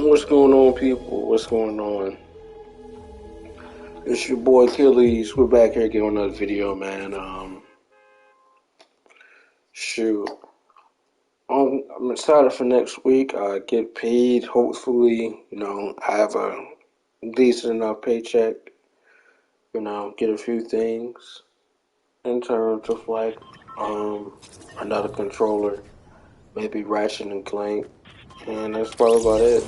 What's going on, people? What's going on? It's your boy Achilles. We're back here getting another video, man. Shoot. I'm excited for next week. Get paid. Hopefully, I have a decent enough paycheck. Get a few things in terms of like another controller, maybe Ratchet and Clank, and that's probably about it.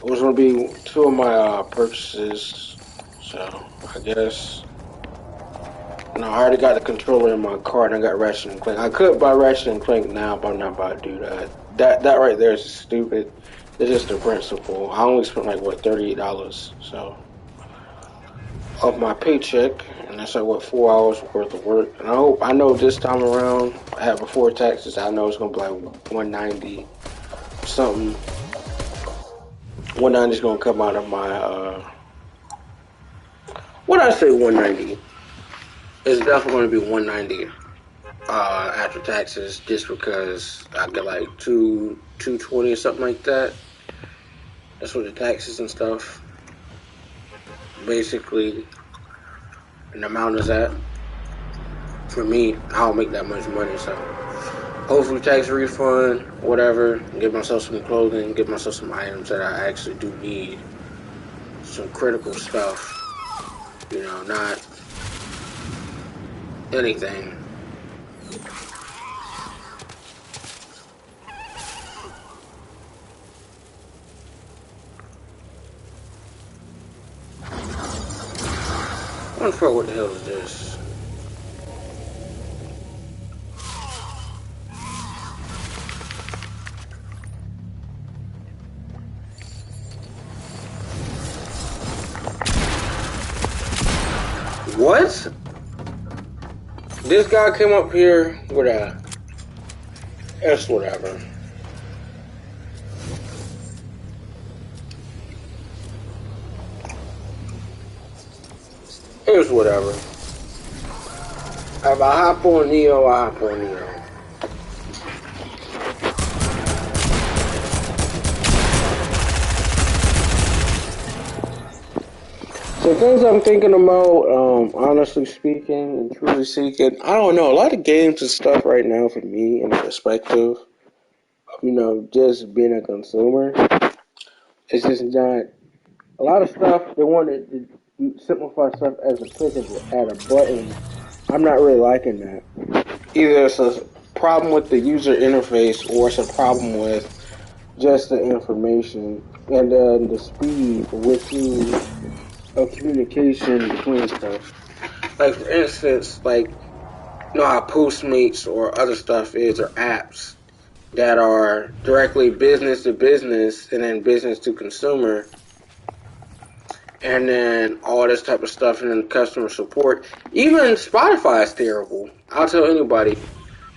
It was gonna be two of my purchases, so I guess. No, I already got the controller in my car, and I got Ratchet and Clank. I could buy Ratchet and Clank now, but I'm not about to do that. That right there is stupid. It's just the principle. I only spent like what $38, so of my paycheck, and that's like what 4 hours worth of work. And I know this time around, I have before taxes. I know it's gonna be like 190 something. 190 is gonna come out of my what I say 190. It's definitely going to be 190 after taxes, just because I get like 220 or something like that. That's what the taxes and stuff basically an amount is at. For me, I don't make that much money, so hopefully tax refund, whatever, get myself some clothing, get myself some items that I actually do need, some critical stuff, not anything. I don't know what the hell is this. What? This guy came up here with a... It's whatever. It's whatever. If I hop on Neo, I hop on Neo. So things I'm thinking about, honestly speaking and truly speaking, I don't know. A lot of games and stuff right now for me in the perspective of, just being a consumer, it's just not. A lot of stuff, they want to simplify stuff as a click at a button. I'm not really liking that. Either it's a problem with the user interface or it's a problem with just the information and the speed with of communication between stuff. Like, for instance, how Postmates or other stuff is, or apps that are directly business to business and then business to consumer, and then all this type of stuff, and then customer support. Even Spotify is terrible. I'll tell anybody,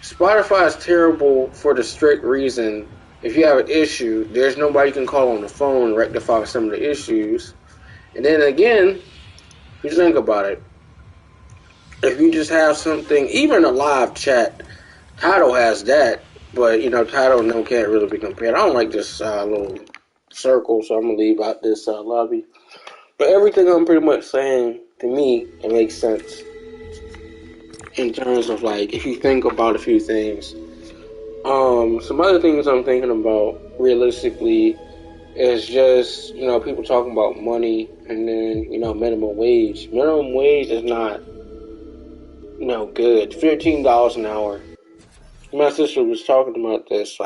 Spotify is terrible for the strict reason, if you have an issue, there's nobody you can call on the phone and rectify some of the issues. And then again, you think about it. If you just have something, even a live chat, Tidal has that, but Tidal can't really be compared. I don't like this little circle, so I'm gonna leave out this lobby. But everything I'm pretty much saying, to me, it makes sense. In terms of if you think about a few things. Some other things I'm thinking about realistically is just, people talking about money and then, minimum wage. Minimum wage is not, good. $15 an hour. My sister was talking about this,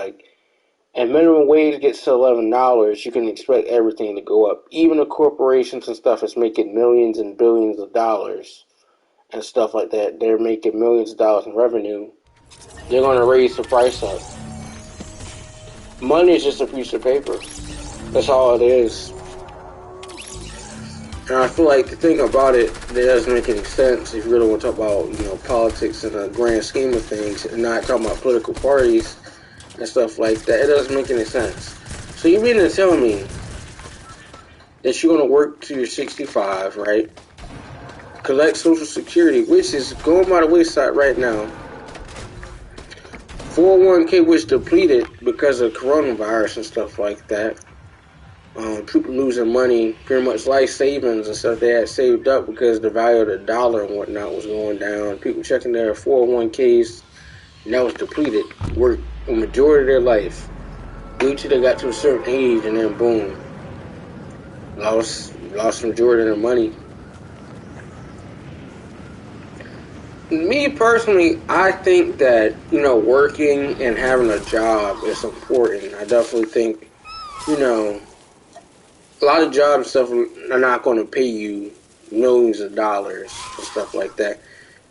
and minimum wage gets to $11, you can expect everything to go up. Even the corporations and stuff is making millions and billions of dollars and stuff like that. They're making millions of dollars in revenue. They're going to raise the price up. Money is just a piece of paper. That's all it is. And I feel like the thing about it that doesn't make any sense if you really want to talk about, politics in a grand scheme of things and not talking about political parties and stuff like that. It doesn't make any sense. So you mean to tell me that you're going to work till you're 65, right? Collect Social Security, which is going by the wayside right now. 401k was depleted because of coronavirus and stuff like that. People losing money, pretty much life savings and stuff they had saved up because the value of the dollar and whatnot was going down. People checking their 401ks, and that was depleted. Worked the majority of their life. Due to they got to a certain age, and then boom, lost the majority of their money. Me personally, I think that, working and having a job is important. I definitely think, a lot of jobs and stuff are not going to pay you millions of dollars and stuff like that.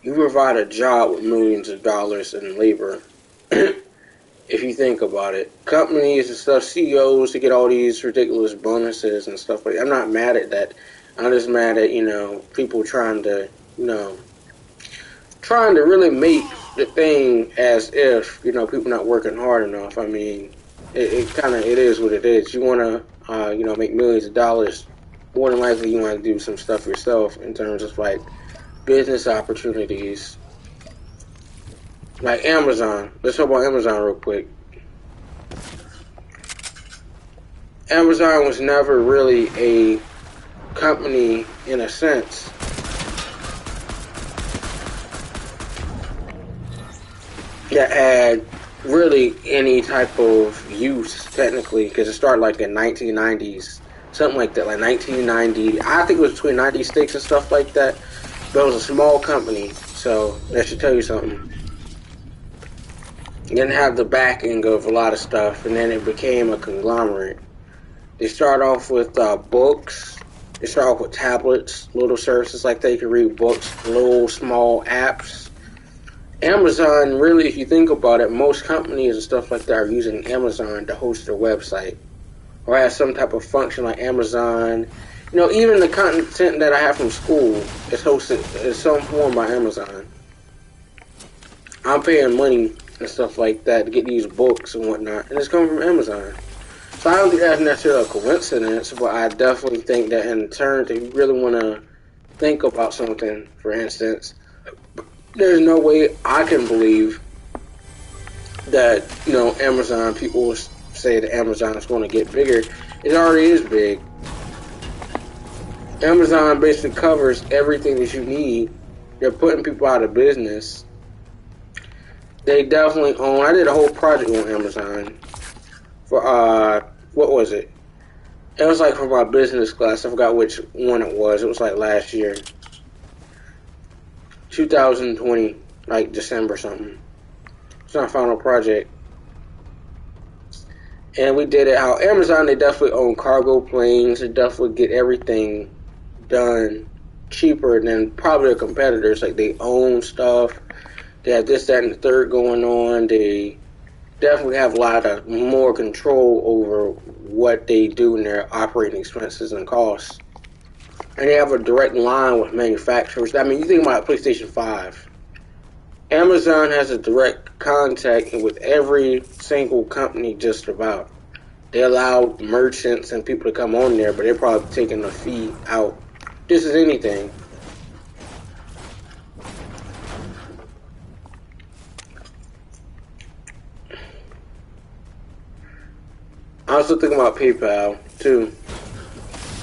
You provide a job with millions of dollars in labor. If you think about it, companies and stuff, CEOs, to get all these ridiculous bonuses and stuff like that. I'm not mad at that. I'm just mad at, people trying to really make the thing as if, people not working hard enough. I mean, it is what it is. You want to, make millions of dollars. More than likely, you want to do some stuff yourself in terms of like business opportunities. Like Amazon. Let's talk about Amazon real quick. Amazon was never really a company in a sense. That had really any type of use technically, because it started like in 1990s, something like that, like 1990. I think it was between 96 and stuff like that. But it was a small company, so that should tell you something. It didn't have the backing of a lot of stuff, and then it became a conglomerate. They started off with books. They started off with tablets, little services like that. You can read books, little small apps. Amazon, really, if you think about it, most companies and stuff like that are using Amazon to host their website or have some type of function like Amazon. Even the content that I have from school is hosted in some form by Amazon. I'm paying money and stuff like that to get these books and whatnot, and it's coming from Amazon. So I don't think that's necessarily a coincidence, but I definitely think that in terms, if you really want to think about something, for instance, there's no way I can believe that, Amazon, people will say that Amazon is going to get bigger. It already is big. Amazon basically covers everything that you need. They're putting people out of business. They definitely own. I did a whole project on Amazon for what was it? It was like for my business class. I forgot which one it was. It was like last year, 2020, like December something. It's our final project, and we did it. How Amazon, they definitely own cargo planes. They definitely get everything done cheaper than probably their competitors. Like they own stuff. They have this, that, and the third going on. They definitely have a lot of more control over what they do in their operating expenses and costs. And they have a direct line with manufacturers. I mean, you think about PlayStation 5. Amazon has a direct contact with every single company just about. They allow merchants and people to come on there, but they're probably taking a fee out. Just as anything. I also thinking about PayPal, too.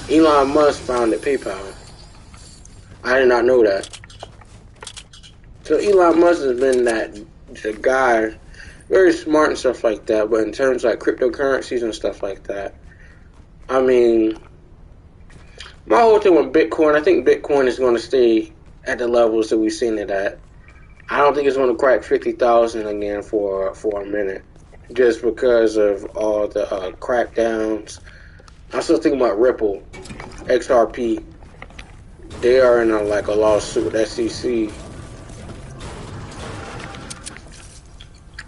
Elon Musk founded PayPal. I did not know that. So Elon Musk has been the guy, very smart and stuff like that, but in terms of like cryptocurrencies and stuff like that, I mean, my whole thing with Bitcoin, I think Bitcoin is going to stay at the levels that we've seen it at. I don't think it's going to crack 50,000 again for a minute, just because of all the crackdowns. I'm still thinking about Ripple, XRP. They are in a lawsuit with SEC,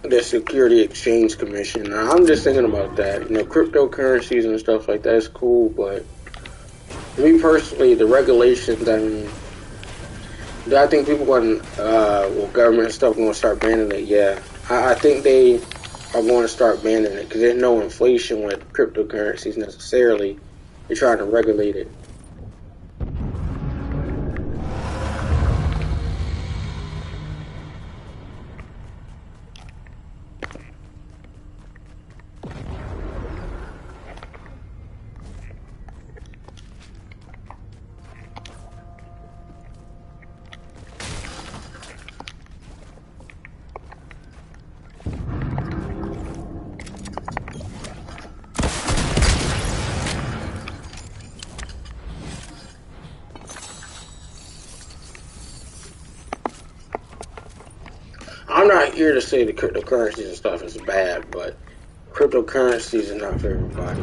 the Security Exchange Commission. Now, I'm just thinking about that. Cryptocurrencies and stuff like that is cool, but me personally, the regulations, I mean, do I think people going government stuff going to start banning it? Yeah. I think they are going to start banning it because there's no inflation with cryptocurrencies necessarily. They're trying to regulate it. I'm not here to say the cryptocurrencies and stuff is bad, but cryptocurrencies is not for everybody.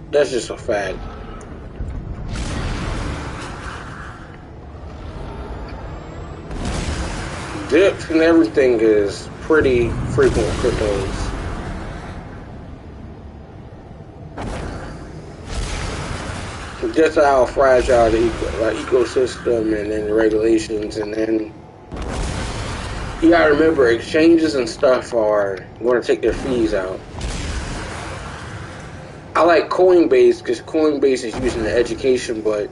That's just a fact. Dips and everything is pretty frequent cryptos. Just how fragile the ecosystem and then the regulations, and then you gotta remember exchanges and stuff are going to take their fees out. I like Coinbase because Coinbase is used in the education, but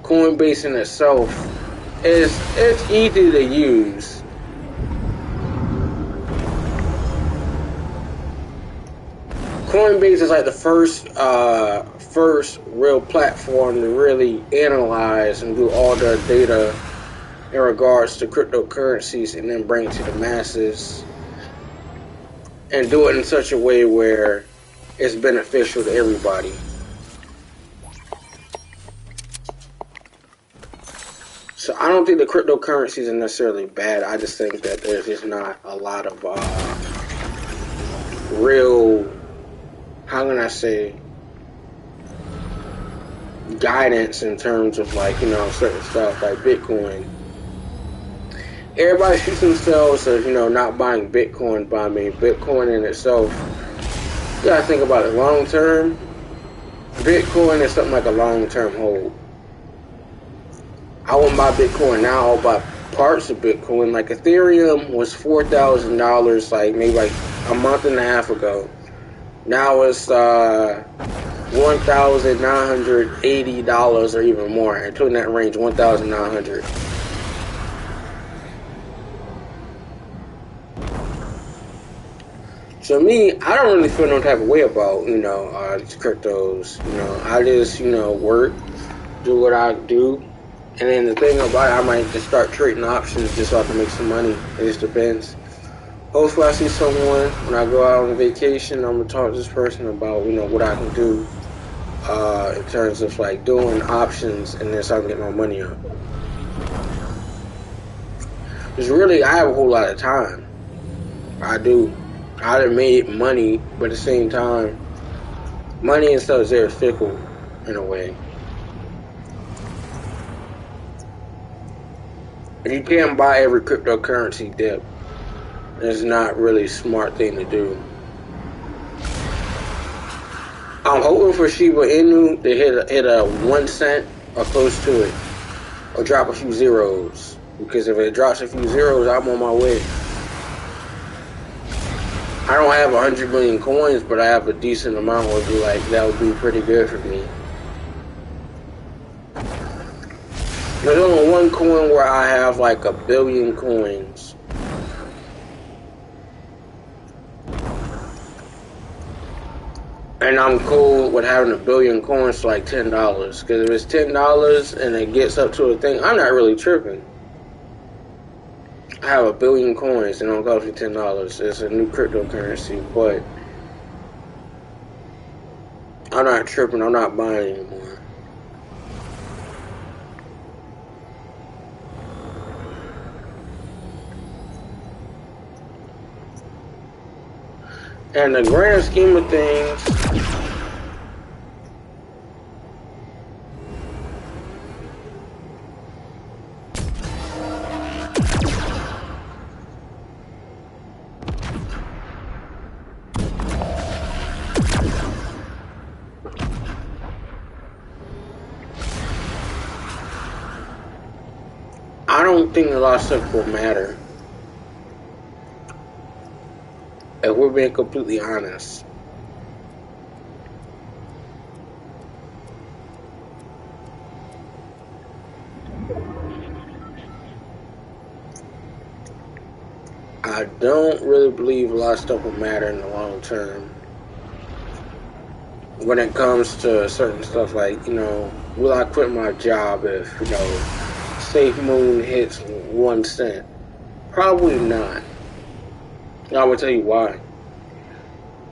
Coinbase in itself it's easy to use. Coinbase is like the first real platform to really analyze and do all the data in regards to cryptocurrencies and then bring it to the masses and do it in such a way where it's beneficial to everybody. So I don't think the cryptocurrencies are necessarily bad. I just think that there's just not a lot of real, how can I say, guidance in terms of certain stuff like Bitcoin. Everybody shoots themselves of not buying Bitcoin, but I mean Bitcoin in itself, you gotta think about it long term. Bitcoin is something like a long term hold. I wouldn't buy Bitcoin now. I'll buy parts of Bitcoin. Like Ethereum was $4,000 maybe a month and a half ago. Now it's $1,980 or even more. Until in that range, $1,900. So me, I don't really feel no type of way about these cryptos. I just work, do what I do, and then the thing about it, I might just start trading options just so I can make some money. It just depends. Hopefully I see someone when I go out on vacation. I'm gonna talk to this person about what I can do in terms of doing options, and then so I can get my money up. Because really, I have a whole lot of time. I do. I done made money, but at the same time, money and stuff is very fickle in a way. You can't buy every cryptocurrency dip. It's not really a smart thing to do. I'm hoping for Shiba Inu to hit a 1 cent or close to it, or drop a few zeros. Because if it drops a few zeros, I'm on my way. I don't have 100 million coins, but I have a decent amount. That would be pretty good for me. There's only one coin where I have 1 billion coins. And I'm cool with having 1 billion coins for $10. Because if it's $10 and it gets up to a thing, I'm not really tripping. I have 1 billion coins and it don't cost me $10. It's a new cryptocurrency, but I'm not tripping. I'm not buying anymore. And the grand scheme of things, I don't think a lot of stuff will matter. If we're being completely honest. I don't really believe a lot of stuff will matter in the long term. When it comes to certain stuff will I quit my job if, Safe Moon hits 1 cent? Probably not. I will tell you why.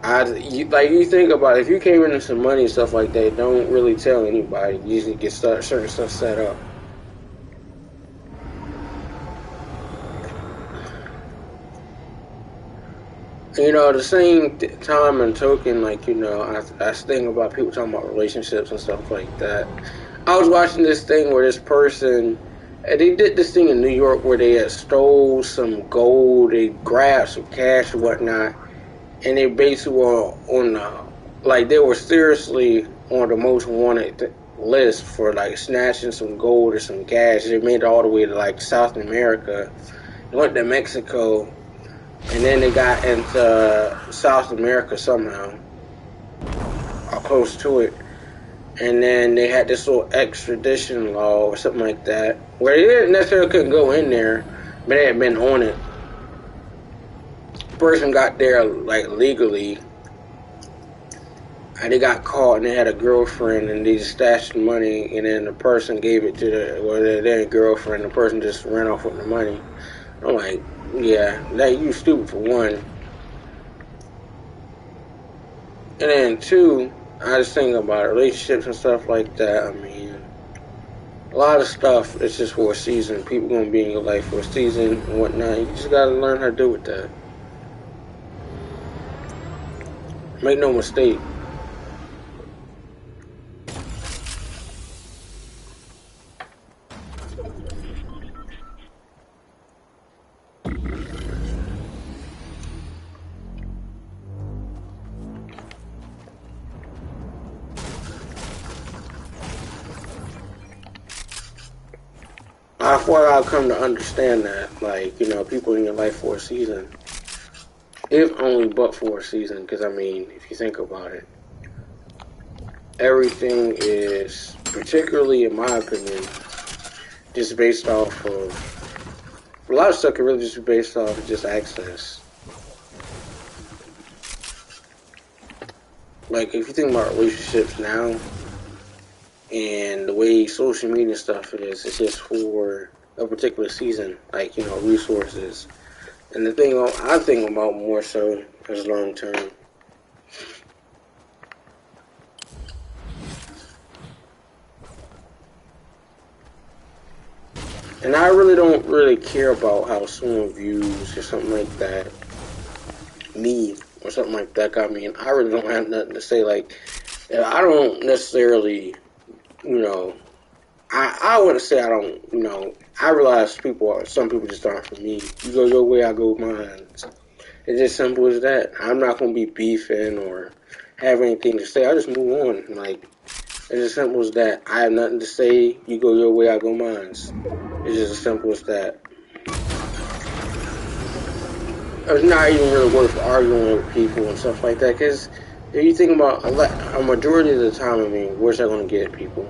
Like you think about it, if you came into some money and stuff like that, don't really tell anybody. You usually get certain stuff set up. You know, the same time and token, like, you know, I think about people talking about relationships and stuff like that. I was watching this thing where this person, they did this thing in New York where they had stole some gold, they grabbed some cash and whatnot, and they basically were on like, they were seriously on the most wanted list for, like, snatching some gold or some cash. They made it all the way to, like, South America. They went to Mexico. And then they got into South America somehow, or close to it. And then they had this little extradition law or something like that, where they didn't necessarily couldn't go in there, but they had been on it. The person got there like legally, and they got caught, and they had a girlfriend, and they just stashed the money, and then the person gave it to their girlfriend. The person just ran off with the money. I'm like, yeah, that you stupid for one. And then two, I just think about relationships and stuff like that. I mean, a lot of stuff is just for a season. People gonna be in your life for a season and whatnot. You just gotta learn how to deal with that. Make no mistake. I thought I'd come to understand that, like, you know, people in your life for a season. If only but for a season, because, I mean, if you think about it, everything is, particularly in my opinion, just based off of, a lot of stuff can really just be based off of just access. Like, if you think about relationships now, and the way social media stuff is, it's just for a particular season, like, you know, resources. And the thing I think about more so is long term. And I really don't really care about how someone views or something like that me or something like that. I mean, I really don't have nothing to say. Like, I don't necessarily, you know, I wouldn't say I don't, you know, I realize some people just aren't for me. You go your way, I go mine. It's as simple as that. I'm not going to be beefing or have anything to say. I just move on. Like, it's as simple as that. I have nothing to say. You go your way, I go mine. It's just as simple as that. It's not even really worth arguing with people and stuff like that. Because if you think about a majority of the time, I mean, where's that going to get people?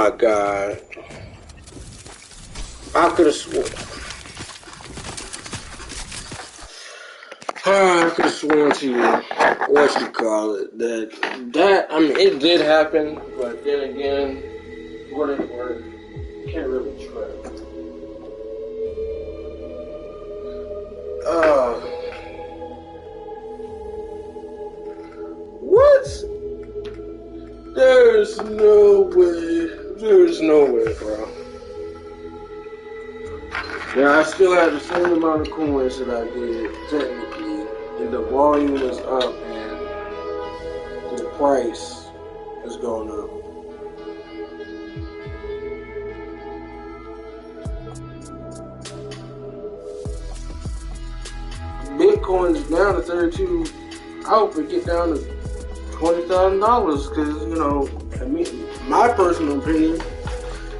my god. I could have sworn. I could have sworn to you, what you call it, that, I mean, it did happen, but then again, what it worked, can't really trust. What? There's no way, bro. Yeah, I still have the same amount of coins that I did, technically, and the volume is up, and the price is going up. Bitcoin is down to 32. I hope it get down to $20,000, because, you know, I mean, my personal opinion,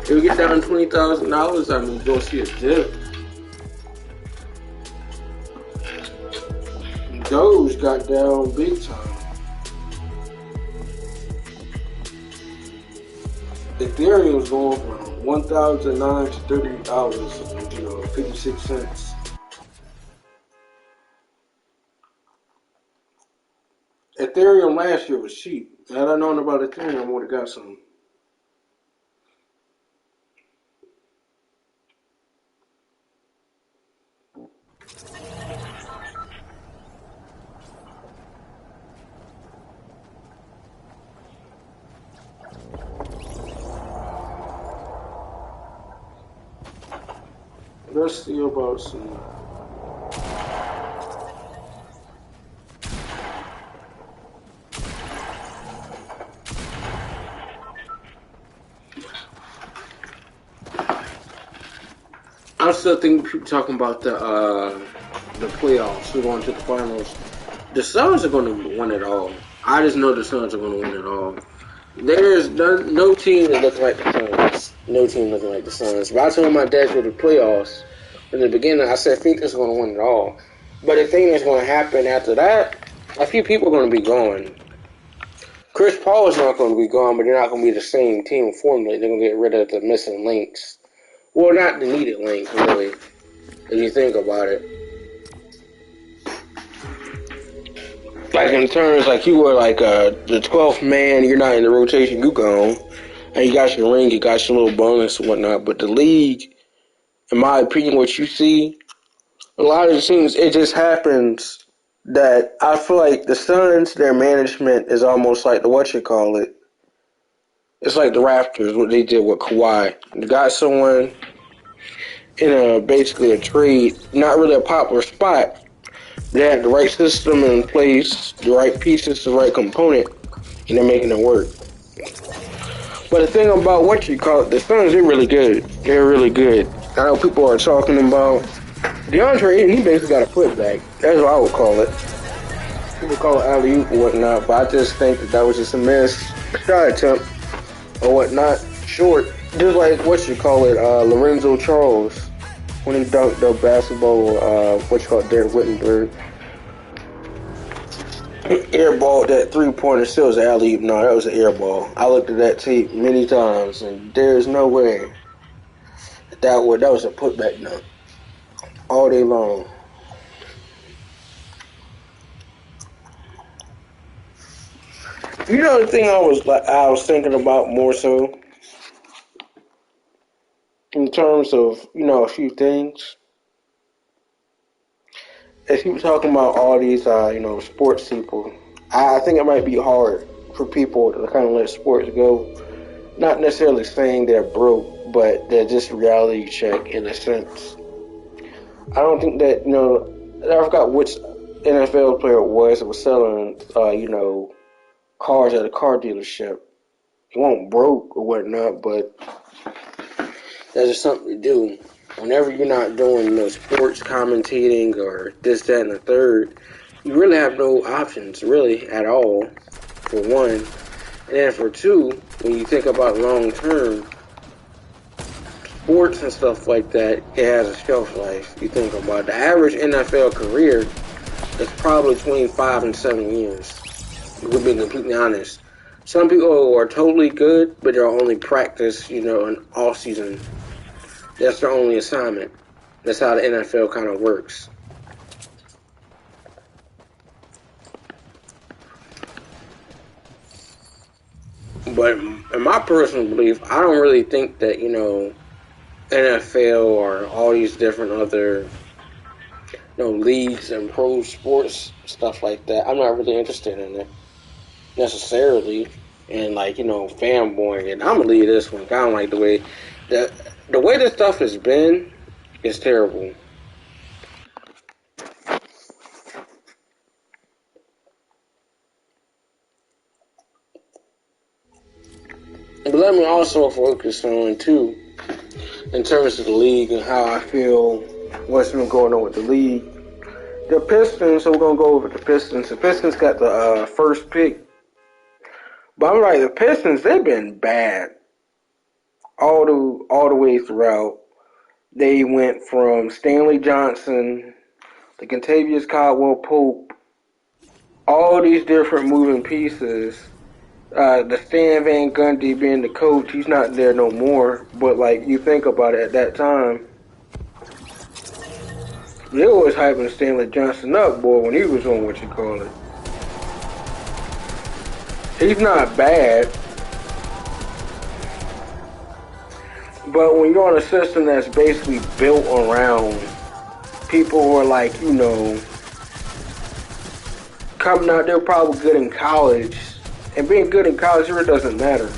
if we get down to $20,000, I mean, go see a dip. Doge got down big time. Ethereum was going from $1,009 to $30, you know, 56 cents. Ethereum last year was cheap. Had I known about Ethereum, I would have got some. Let's see about some. I'm still thinking people talking about the playoffs. Who's going to the finals? The Suns are going to win it all. I just know the Suns are going to win it all. There's no team that looks like the Suns. No team looking like the Suns. But I told my dad for the playoffs in the beginning, I said Phoenix is going to win it all. But the thing that's going to happen after that, a few people are going to be gone. Chris Paul is not going to be gone, but they're not going to be the same team formally. They're going to get rid of the missing links. Well, not the needed links, really, if you think about it. Like, in terms, like, you were, like, the 12th man, you're not in the rotation, you gone. And you got your ring, you got your little bonus and whatnot. But the league, in my opinion, what you see, a lot of the teams, it just happens that I feel like the Suns, their management is almost like the whatchamacallit. It's like the Raptors, what they did with Kawhi. They got someone in basically a trade, not really a popular spot. They had the right system in place, the right pieces, the right component, and they're making it work. But the thing about the Suns, they're really good. They're really good. I know people are talking about DeAndre Ayton, he basically got a putback. That's what I would call it. People call it alley-oop and whatnot, but I just think that was just a missed shot attempt or whatnot, short. Just like Lorenzo Charles, when he dunked the basketball, Derek Whittenberg. Airballed that three-pointer, still was an alley-oop. No, that was an airball. I looked at that tape many times, and there's no way that was a putback dunk. All day long. You know the thing I was thinking about more so in terms of, you know, a few things. As people talking about all these sports people, I think it might be hard for people to kind of let sports go. Not necessarily saying they're broke, but they're just reality check in a sense. I don't think that, I forgot which NFL player it was that was selling, cars at a car dealership. He won't broke or whatnot, but that's just something to do. Whenever you're not doing, sports commentating or this, that, and the third, you really have no options, really, at all, for one. And then for two, when you think about long term, sports and stuff like that, it has a shelf life. You think about it. The average NFL career is probably between 5 and 7 years. We're being completely honest. Some people are totally good, but they'll only practice, in off season. That's their only assignment. That's how the NFL kind of works. But in my personal belief, I don't really think that, NFL or all these different other, leagues and pro sports, stuff like that. I'm not really interested in it necessarily. And like, fanboying. And I'm gonna leave this one. I don't like the way this stuff has been is terrible. But let me also focus on too, in terms of the league and how I feel what's been going on with the league. The Pistons, so we're gonna go over the Pistons. The Pistons got the first pick. But I'm like, the Pistons, they've been bad all the way throughout. They went from Stanley Johnson to Contavious Caldwell Pope, all these different moving pieces. The Stan Van Gundy being the coach, he's not there no more. But like you think about it, at that time, they always hyping Stanley Johnson up, boy, when he was on what you call it. He's not bad, but when you're on a system that's basically built around people who are like, coming out, they're probably good in college. And being good in college really doesn't matter.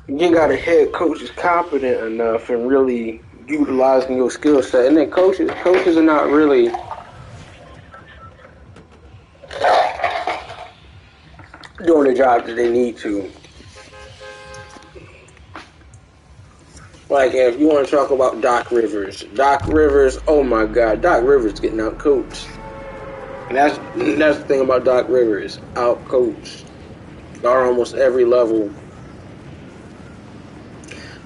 You got a head coach who's competent enough and really utilizing your skill set. And then coaches are not really doing the job that they need to. Like, if you want to talk about Doc Rivers, oh my God, Doc Rivers getting out coached. And that's the thing about Doc Rivers, out coached on almost every level.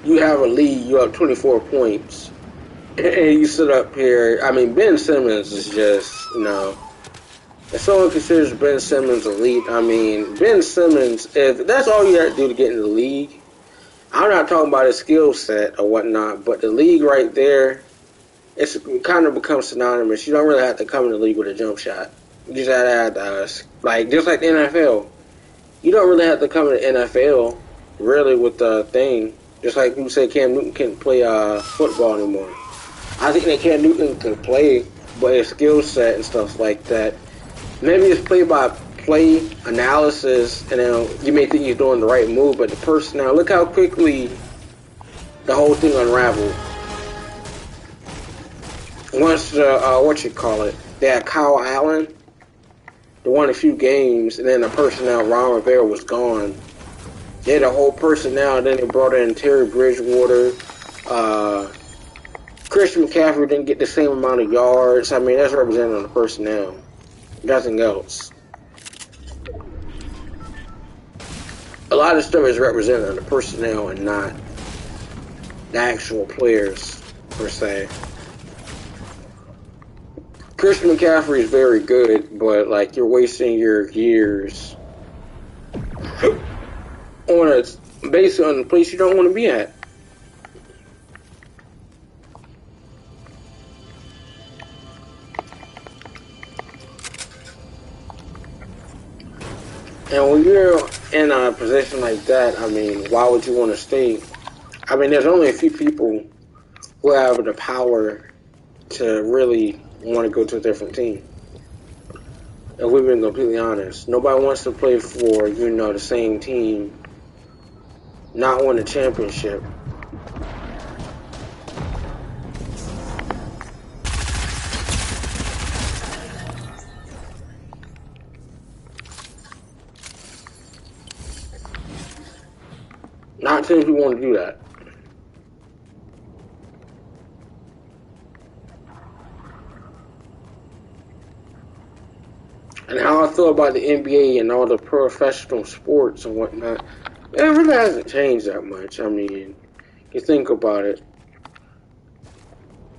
You have a lead, you have 24 points, and you sit up here. I mean, Ben Simmons is just, if someone considers Ben Simmons elite, I mean, Ben Simmons, if that's all you have to do to get in the league, I'm not talking about his skill set or whatnot, but the league right there, it's kind of becomes synonymous. You don't really have to come in the league with a jump shot. You just have to have, just like the NFL. You don't really have to come in the NFL, really, with the thing. Just like people say Cam Newton can't play football anymore. I think that Cam Newton can play, but his skill set and stuff like that, maybe it's play-by-play analysis, and then you may think you're doing the right move, but the personnel, look how quickly the whole thing unraveled. Once they had Kyle Allen, they won a few games, and then the personnel, Ron Rivera was gone. They had a whole personnel, and then they brought in Terry Bridgewater. Christian McCaffrey didn't get the same amount of yards. I mean, that's represented on the personnel. Nothing else. A lot of stuff is represented on the personnel and not the actual players, per se. Christian McCaffrey is very good, but like you're wasting your years based on the place you don't want to be at. And when you're in a position like that, I mean, why would you want to stay? I mean, there's only a few people who have the power to really want to go to a different team. If we've been completely honest, nobody wants to play for, the same team, not win a championship. Not too many people want to do that. And how I feel about the NBA and all the professional sports and whatnot, it really hasn't changed that much. I mean, you think about it.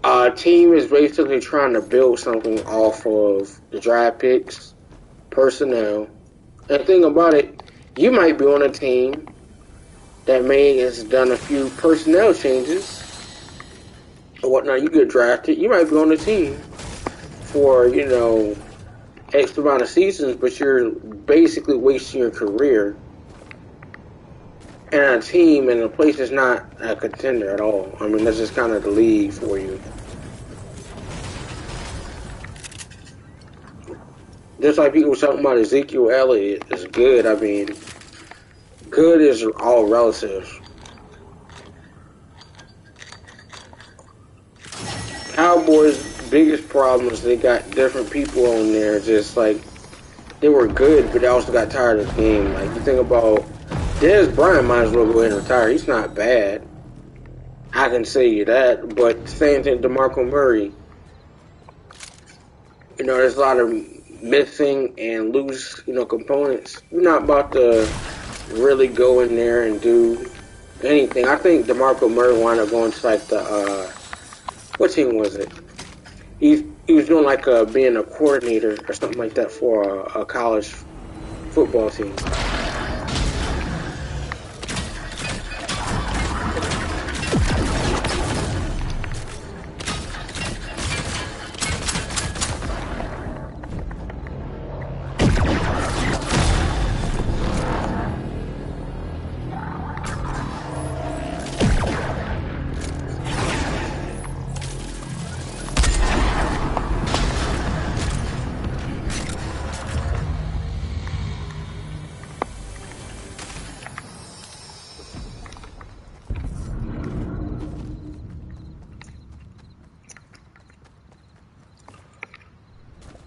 A team is basically trying to build something off of the draft picks, personnel. And the thing about it, you might be on a team that may has done a few personnel changes or whatnot. You get drafted. You might be on a team for, X amount of seasons, but you're basically wasting your career in a team and a place that's not a contender at all. I mean, that's just kind of the league for you. Just like people talking about Ezekiel Elliott is good. I mean, good is all relative. Cowboys' biggest problem is they got different people on there. Just like they were good, but they also got tired of the game. Like you think about Dez Bryant, might as well go ahead and retire. He's not bad. I can say you that. But same thing, DeMarco Murray. There's a lot of missing and loose, components. You're not about to really go in there and do anything. I think DeMarco Murray wound up going to like the what team was it? He was doing like being a coordinator or something like that for a college football team.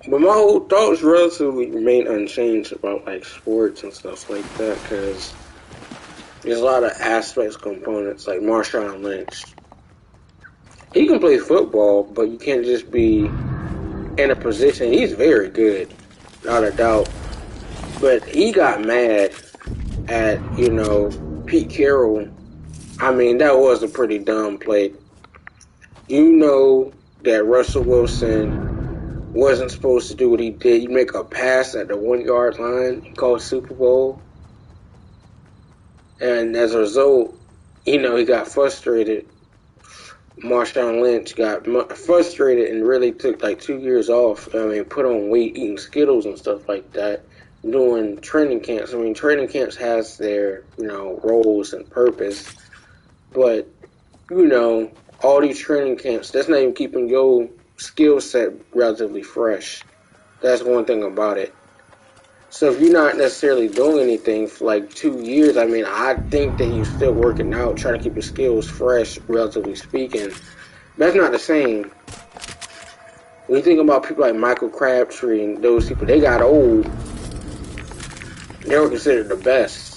But my whole thoughts relatively remain unchanged about like sports and stuff like that, because there's a lot of aspects, components, like Marshawn Lynch. He can play football, but you can't just be in a position. He's very good, not a doubt. But he got mad at, Pete Carroll. I mean, that was a pretty dumb play. You know that Russell Wilson wasn't supposed to do what he did. You make a pass at the 1 yard line, you call it Super Bowl. And as a result, he got frustrated. Marshawn Lynch got frustrated and really took like 2 years off. I mean, put on weight, eating Skittles and stuff like that, doing training camps. I mean, training camps has their, roles and purpose. But, all these training camps, that's not even keeping your skill set relatively fresh. That's one thing about it. So if you're not necessarily doing anything for like 2 years, I mean, I think that you're still working out, trying to keep your skills fresh, relatively speaking. That's not the same. When you think about people like Michael Crabtree and those people, they got old. They were considered the best.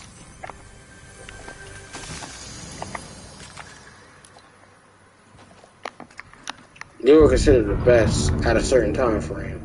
They were considered the best at a certain time frame.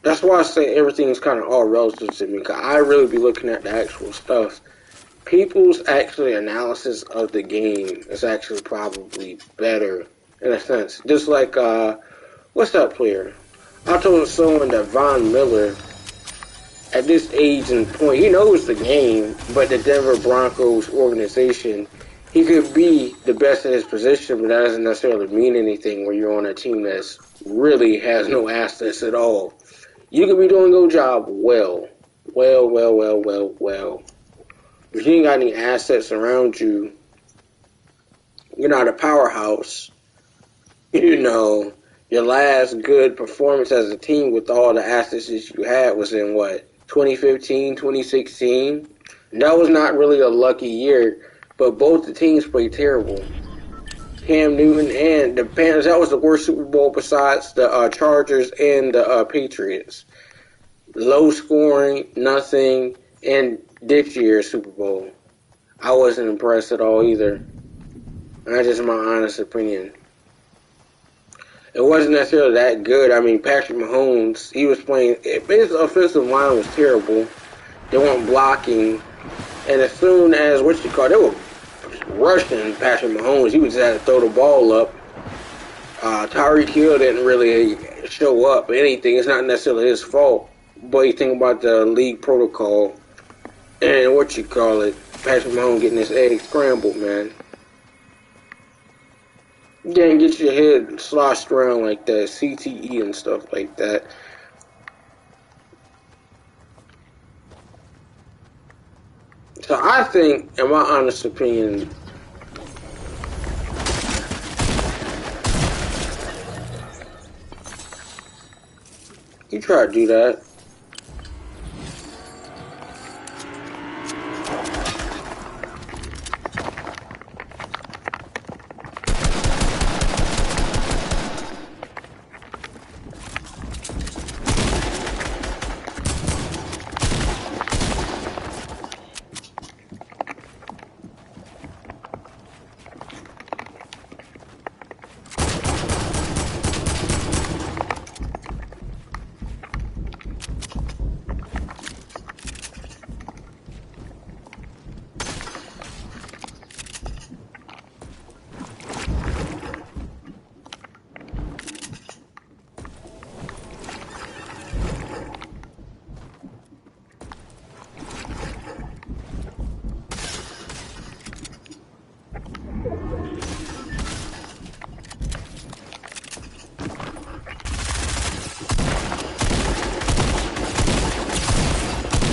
That's why I say everything is kind of all relative to me, because I really be looking at the actual stuff. People's actually analysis of the game is actually probably better, in a sense. Just like, what's that player? I told someone that Von Miller, at this age and point, he knows the game, but the Denver Broncos organization, he could be the best in his position, but that doesn't necessarily mean anything when you're on a team that's really has no assets at all. You could be doing your job well. If you ain't got any assets around you, you're not a powerhouse. Your last good performance as a team with all the assets that you had was in 2015, 2016. And that was not really a lucky year, but both the teams played terrible. Cam Newton and the Panthers, that was the worst Super Bowl besides the Chargers and the Patriots. Low scoring, nothing. And this year's Super Bowl, I wasn't impressed at all either. And that's just my honest opinion. It wasn't necessarily that good. I mean, Patrick Mahomes, he was playing. His offensive line was terrible. They weren't blocking. And as soon as, they were rushing Patrick Mahomes, he would just have to throw the ball up. Tyreek Hill didn't really show up or anything. It's not necessarily his fault. But you think about the league protocol and Patrick Mahomes getting his eggs scrambled, man. You can't get your head sloshed around like that, CTE and stuff like that. So I think, in my honest opinion, you try to do that.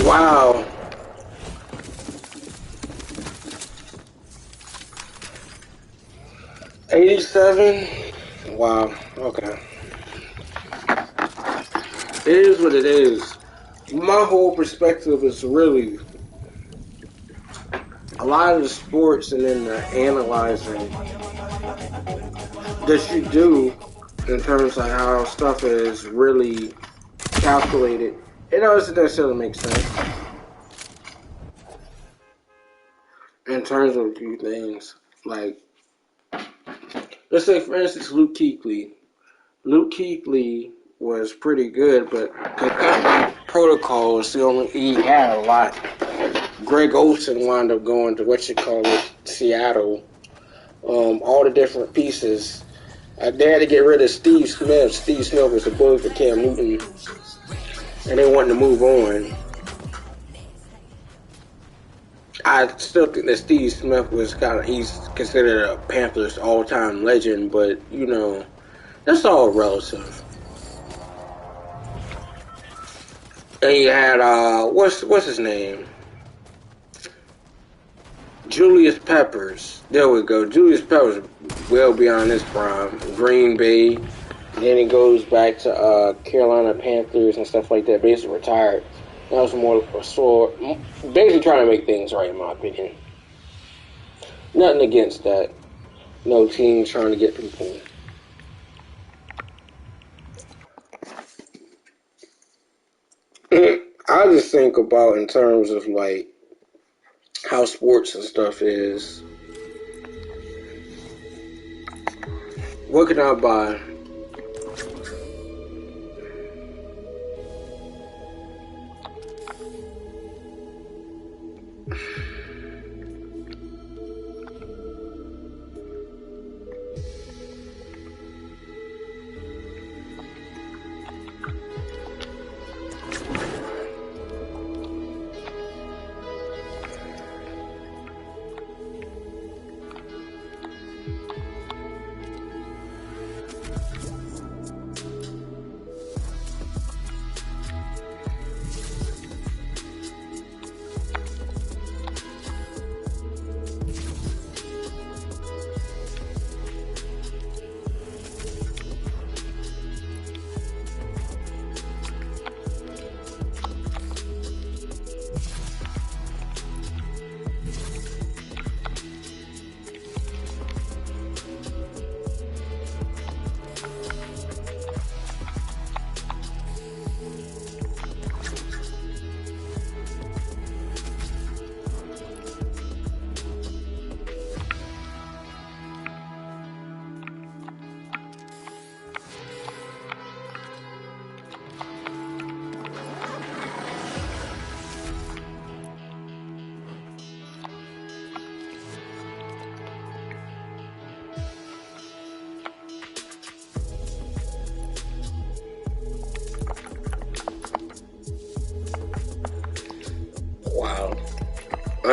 Wow. $87? Wow. Okay. It is what it is. My whole perspective is really a lot of the sports and then the analyzing that you do in terms of how stuff is really calculated. It doesn't necessarily make sense in terms of a few things. Like, let's say, for instance, Luke Kuechly. Luke Kuechly was pretty good, but concussion protocols, he had a lot. Greg Olsen wound up going to Seattle. All the different pieces. They had to get rid of Steve Smith. Steve Smith was the bully for Cam Newton, and they wanted to move on. I still think that Steve Smith he's considered a Panthers all-time legend, but, that's all relative. And you had, what's his name? Julius Peppers. There we go. Julius Peppers, well beyond his prime. Green Bay. Then he goes back to Carolina Panthers and stuff like that. Basically retired. That was basically trying to make things right, in my opinion. Nothing against that. No teams trying to get people. I just think about in terms of like how sports and stuff is. What can I buy?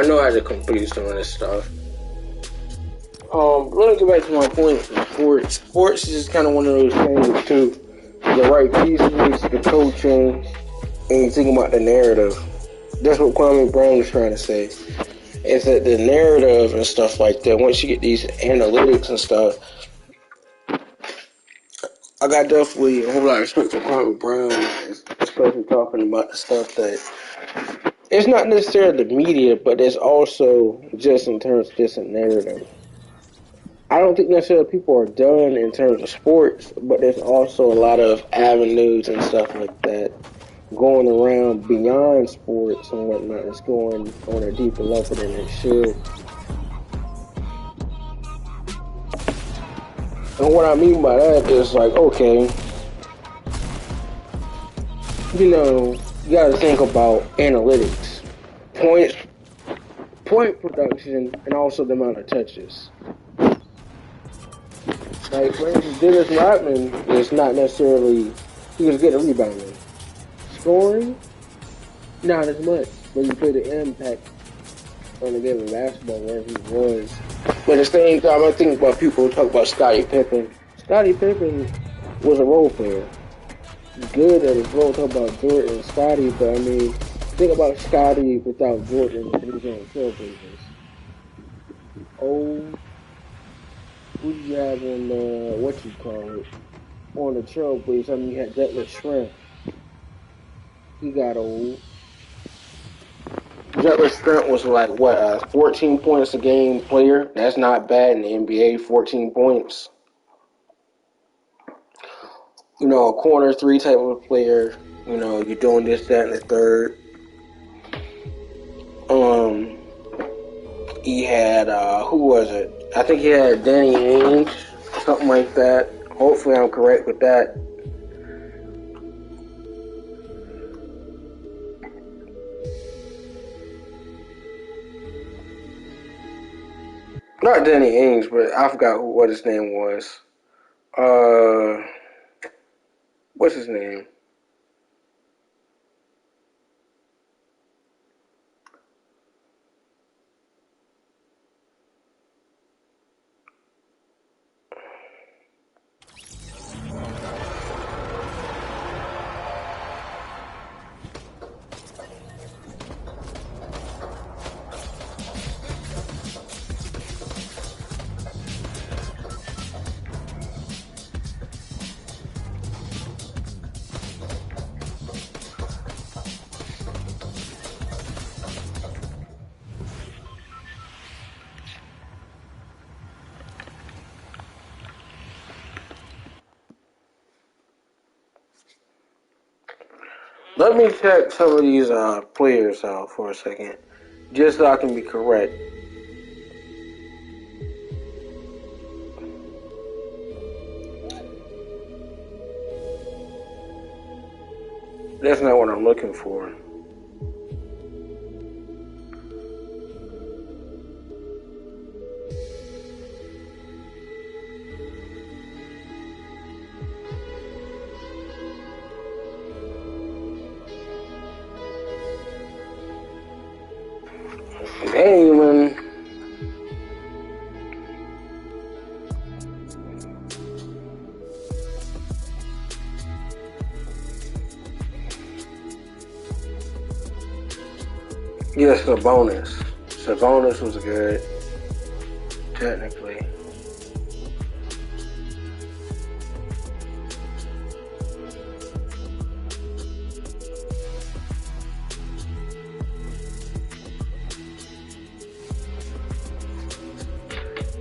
know I had to complete some of this stuff. Let me get back to my point. Sports is just kind of one of those things too. The right pieces, the coaching, and you think about the narrative. That's what Kwame Brown was trying to say. Is that the narrative and stuff like that? Once you get these analytics and stuff, I got definitely a whole lot of respect for Kwame Brown, especially talking about the stuff that it's not necessarily the media, but it's also just in terms of just a narrative. I don't think necessarily people are done in terms of sports, but there's also a lot of avenues and stuff like that going around beyond sports and whatnot. It's going on a deeper level than it should. And what I mean by that is like, okay, you got to think about analytics, points, point production, and also the amount of touches. Like, for instance, Dennis Rodman is not necessarily, he was good at rebounding. Scoring, not as much, but he played an impact on the game of basketball where he was. But at the same time, I think about people who talk about Scottie Pippen. Scottie Pippen was a role player. Good at his role. Talk about Jordan and Scottie, but I mean, think about Scottie without Jordan and his own Trailblazers. Oh, who do you have on what you call it? On the Trailblazers, I mean, you had Detlef Schrempf. He got old. Detlef Schrempf was like what, 14 points a game player. That's not bad in the NBA. 14 points. A corner three type of player. You're doing this, that, and the third. He had who was it? I think he had Danny Ainge, something like that. Hopefully, I'm correct with that. Not Danny Ainge, but I forgot what his name was. What's his name? Let me check some of these players out for a second, just so I can be correct. That's not what I'm looking for. Damon. Yes, Sabonis. Sabonis was good, technically.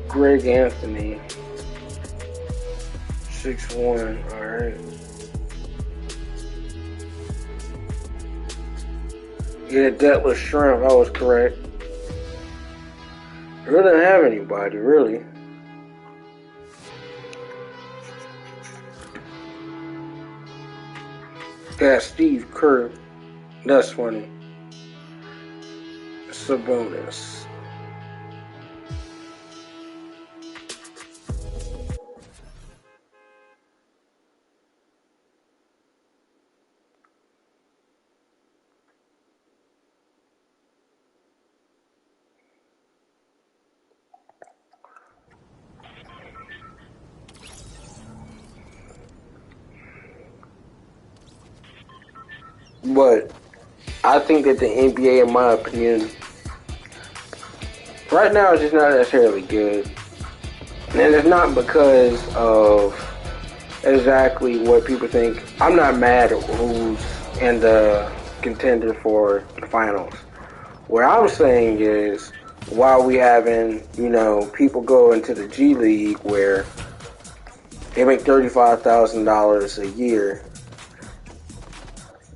Greg Anthony, 6'1", alright. Yeah, Detlef Schrempf, I was correct. I really didn't have anybody, really. Got Steve Kerr, that's funny. Sabonis. But I think that the NBA, in my opinion, right now is just not necessarily good. And it's not because of exactly what people think. I'm not mad at who's in the contender for the finals. What I'm saying is, while we having, people go into the G League where they make $35,000 a year,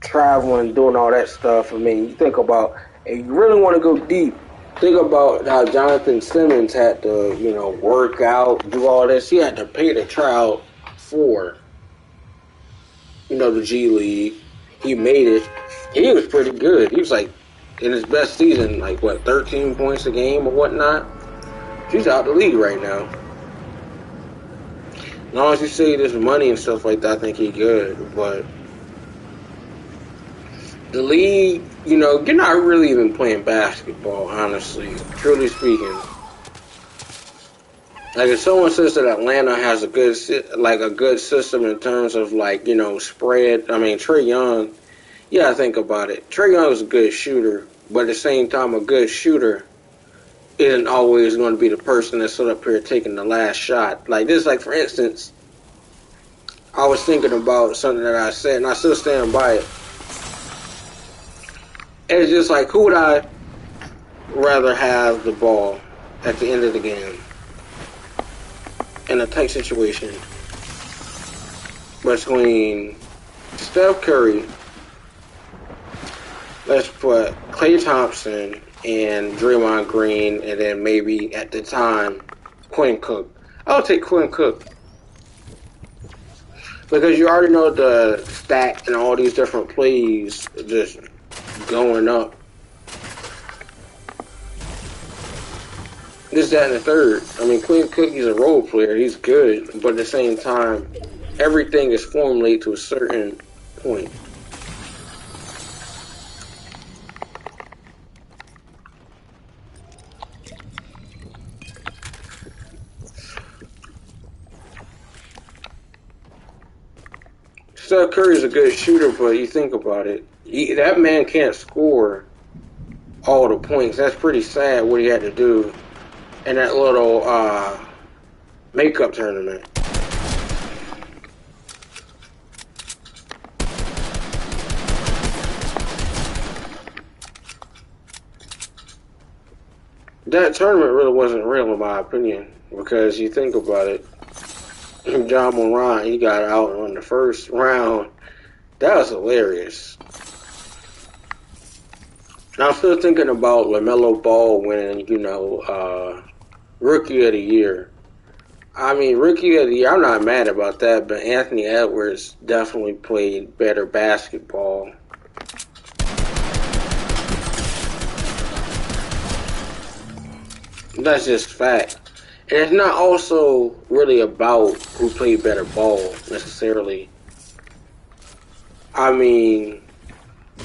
traveling, doing all that stuff. I mean, you think about, if you really want to go deep, think about how Jonathan Simmons had to, work out, do all this. He had to pay to try out for, the G League. He made it. He was pretty good. He was like, in his best season, 13 points a game or whatnot. He's out the league right now. As long as you see this money and stuff like that, I think he's good. But the league, you're not really even playing basketball, honestly, truly speaking. Like, if someone says that Atlanta has a good system in terms of spread, I mean, Trae Young, you gotta think about it. Trae Young is a good shooter, but at the same time, a good shooter isn't always going to be the person that's up here taking the last shot. Like this, for instance, I was thinking about something that I said, and I still stand by it. It's just who would I rather have the ball at the end of the game in a tight situation between Steph Curry, let's put Klay Thompson and Draymond Green, and then maybe at the time Quinn Cook. I'll take Quinn Cook because you already know the stack and all these different plays just going up. This, that, and the third. I mean, Quinn Cook, he's a role player. He's good, but at the same time, everything is formulated to a certain point. Steph Curry's a good shooter, but you think about it, that man can't score all the points. That's pretty sad what he had to do in that little makeup tournament. That tournament really wasn't real, in my opinion, because you think about it, John Moran, he got out on the first round. That was hilarious. I'm still thinking about LaMelo Ball winning, Rookie of the Year. I mean, Rookie of the Year, I'm not mad about that, but Anthony Edwards definitely played better basketball. That's just fact. And it's not also really about who played better ball, necessarily. I mean,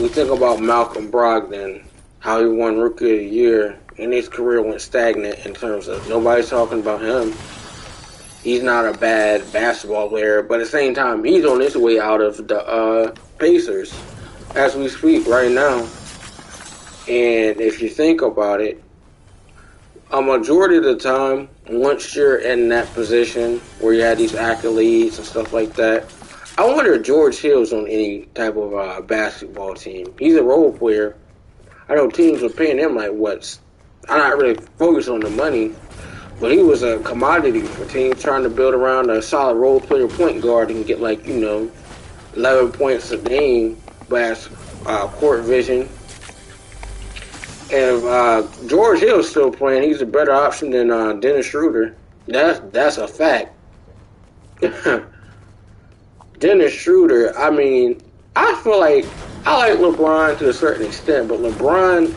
we think about Malcolm Brogdon, how he won Rookie of the Year, and his career went stagnant in terms of nobody's talking about him. He's not a bad basketball player, but at the same time, he's on his way out of the Pacers as we speak right now. And if you think about it, a majority of the time, once you're in that position where you have these accolades and stuff like that, I wonder if George Hill's on any type of basketball team. He's a role player. I know teams are paying him I'm not really focused on the money, but he was a commodity for teams trying to build around a solid role player point guard and get 11 points a game, but court vision. And if George Hill's still playing, he's a better option than Dennis Schroeder. That's a fact. Dennis Schroeder, I mean, I feel like I like LeBron to a certain extent, but LeBron,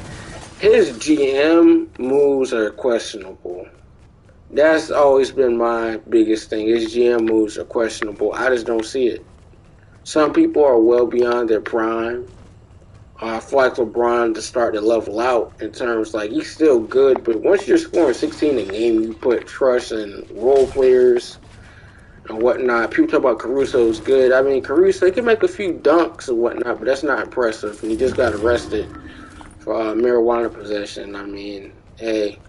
his GM moves are questionable. That's always been my biggest thing. His GM moves are questionable. I just don't see it. Some people are well beyond their prime. I feel like LeBron to start to level out in terms he's still good, but once you're scoring 16 a game, you put trust in role players. and whatnot. People talk about Caruso's good. I mean, Caruso, he can make a few dunks and whatnot, but that's not impressive. He just got arrested for marijuana possession. I mean, hey,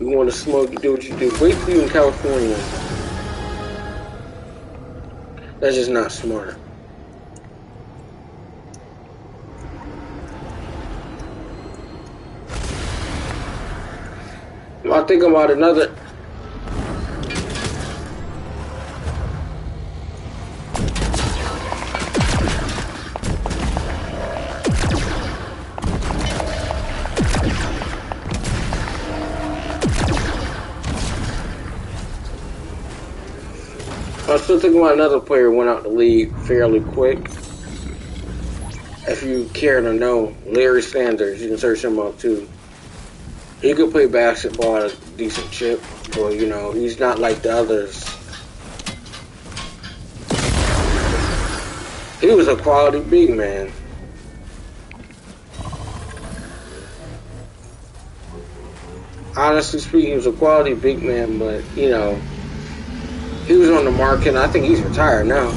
you want to smoke, you do what you do. Wait till you in California. That's just not smart. I think about another. I was still thinking about another player who went out the league fairly quick. If you care to know, Larry Sanders, you can search him up too. He could play basketball at a decent chip, but you know, he's not like the others. He was a quality big man. Honestly speaking, he was a quality big man, but you know, he was on the market, and I think he's retired now.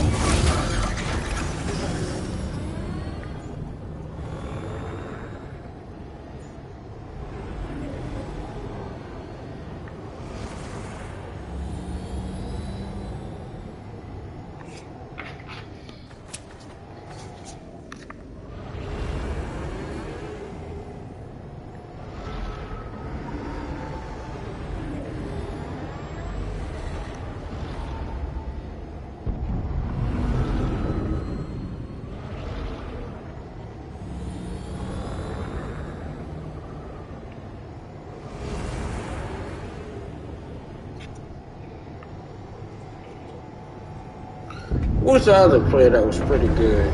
Who's the other player that was pretty good?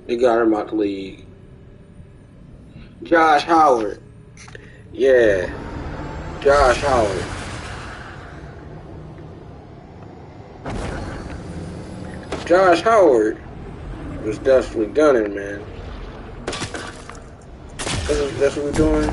They got him out the league. Josh Howard. Yeah. Josh Howard. Josh Howard was definitely gunning, man. That's what we're doing.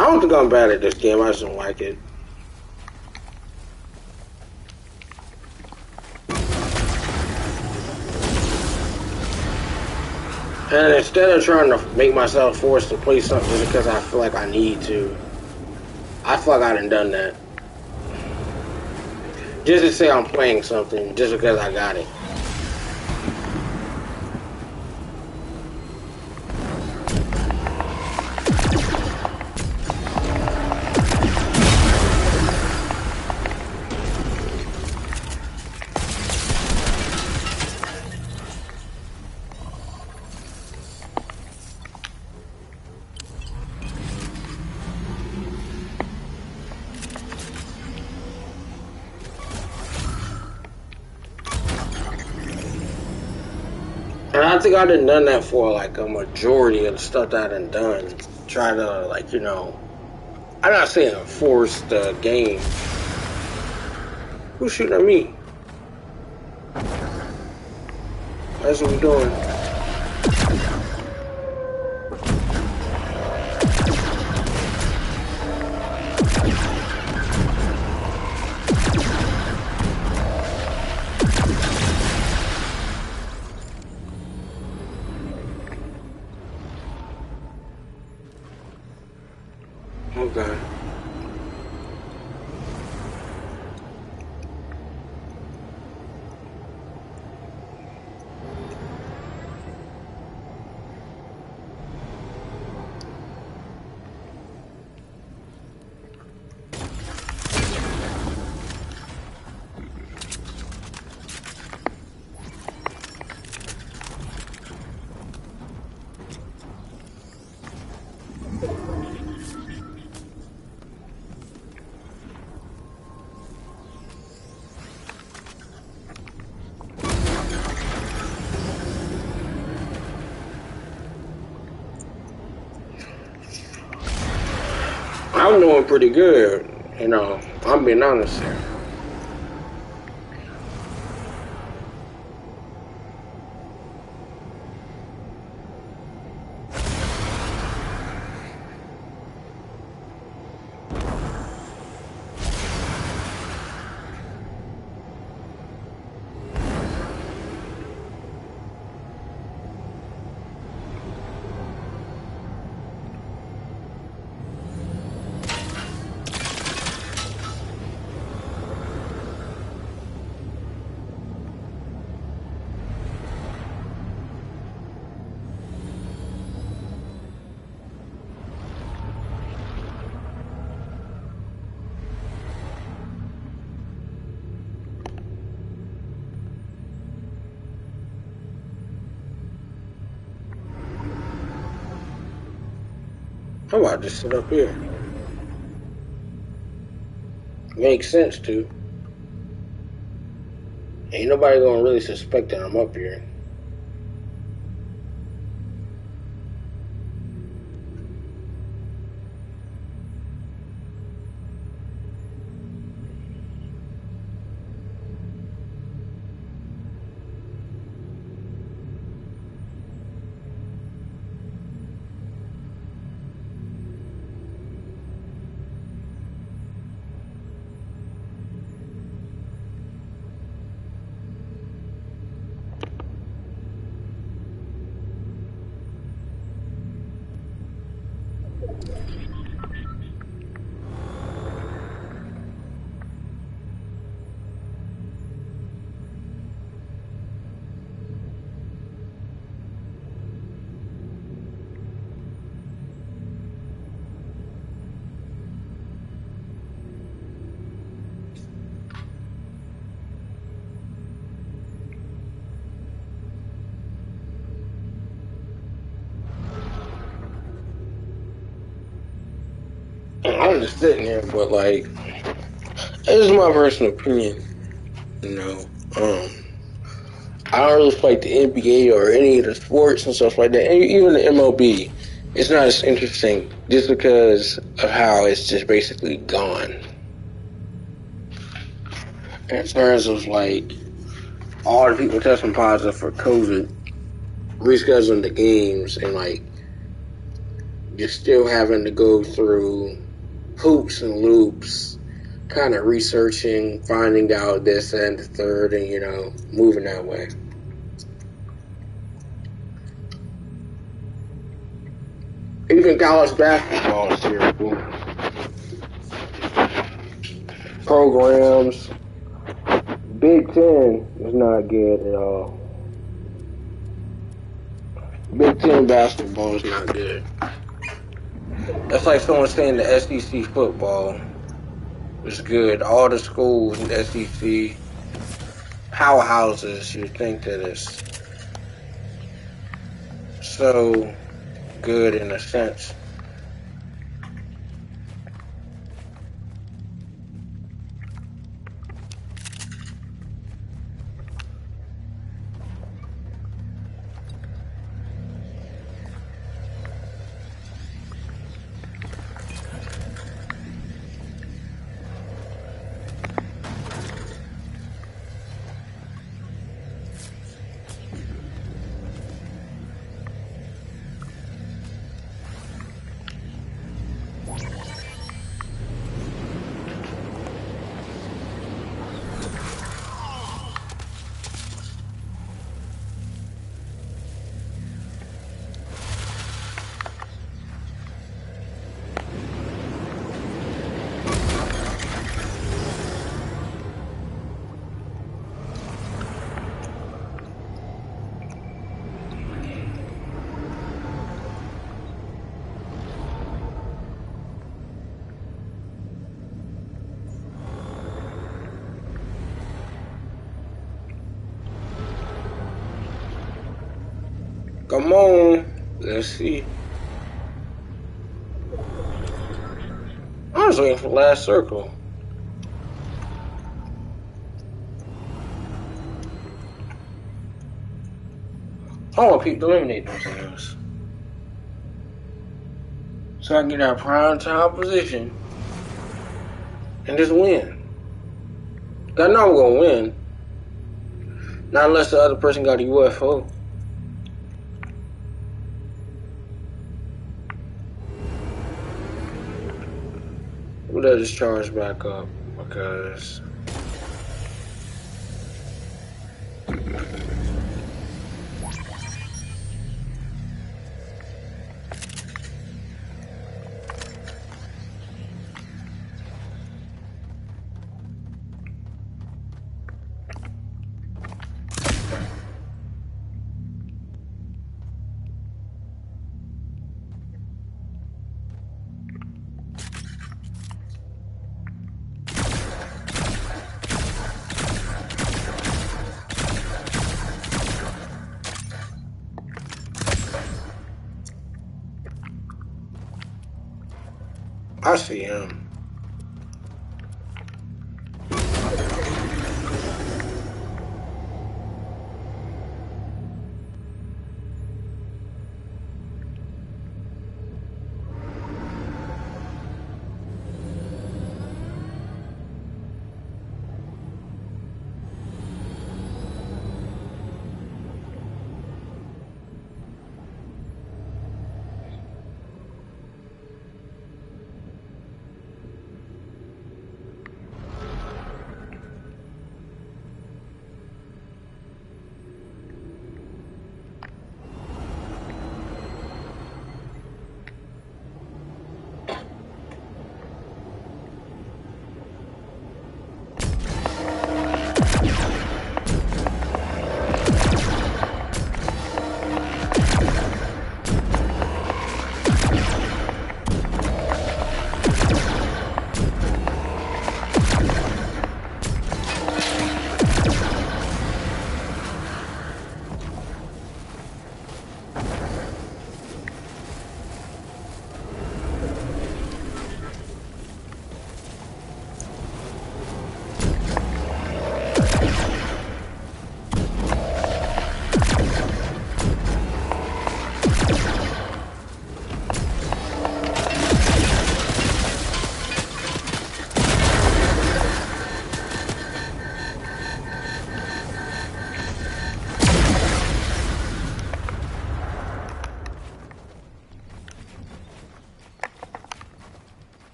I don't think I'm bad at this game. I just don't like it. And instead of trying to make myself forced to play something just because I feel like I need to, I feel like I done that. Just to say I'm playing something just because I got it. And I think I done that for like a majority of the stuff that I done. Try to like, you know, I'm not saying force the game. Who's shooting at me? That's what we're doing. doing pretty good. You know, I'm being honest here. I'm about to sit up here. Makes sense too. Ain't nobody gonna really suspect that I'm up here. I'm just sitting here, but like, this is my personal opinion. You know, I don't really like the NBA or any of the sports and stuff like that. And even the MLB, it's not as interesting just because of how it's just basically gone. In terms of like all the people testing positive for COVID, rescheduling the games, and like you're still having to go through hoops and loops, kind of researching, finding out this and the third, and you know, moving that way. Even college basketball is terrible. Programs, Big Ten is not good at all. Big Ten basketball is not good. That's like someone saying the SEC football is good. All the schools in the SEC, powerhouses, you think that it's so good in a sense. Come on, let's see. I was waiting for the last circle. I want people to eliminate themselves, so I can get that prime time position and just win. I know I'm gonna win. Not unless the other person got a UFO. We'll let this charge back up because I see him.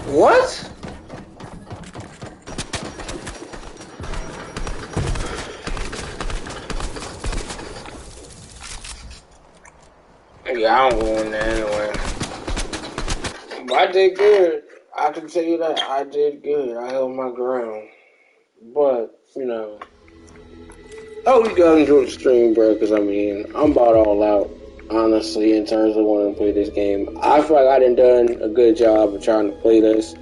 What? Yeah, I'm going there anyway. But I did good. I can tell you that. I did good. I held my ground. But, you know. I hope you guys enjoyed the stream, bro, because I mean, I'm about all out, honestly, in terms of wanting to play this game. I feel like I done a good job of trying to play this.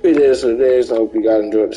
It is what it is. I hope you guys enjoyed the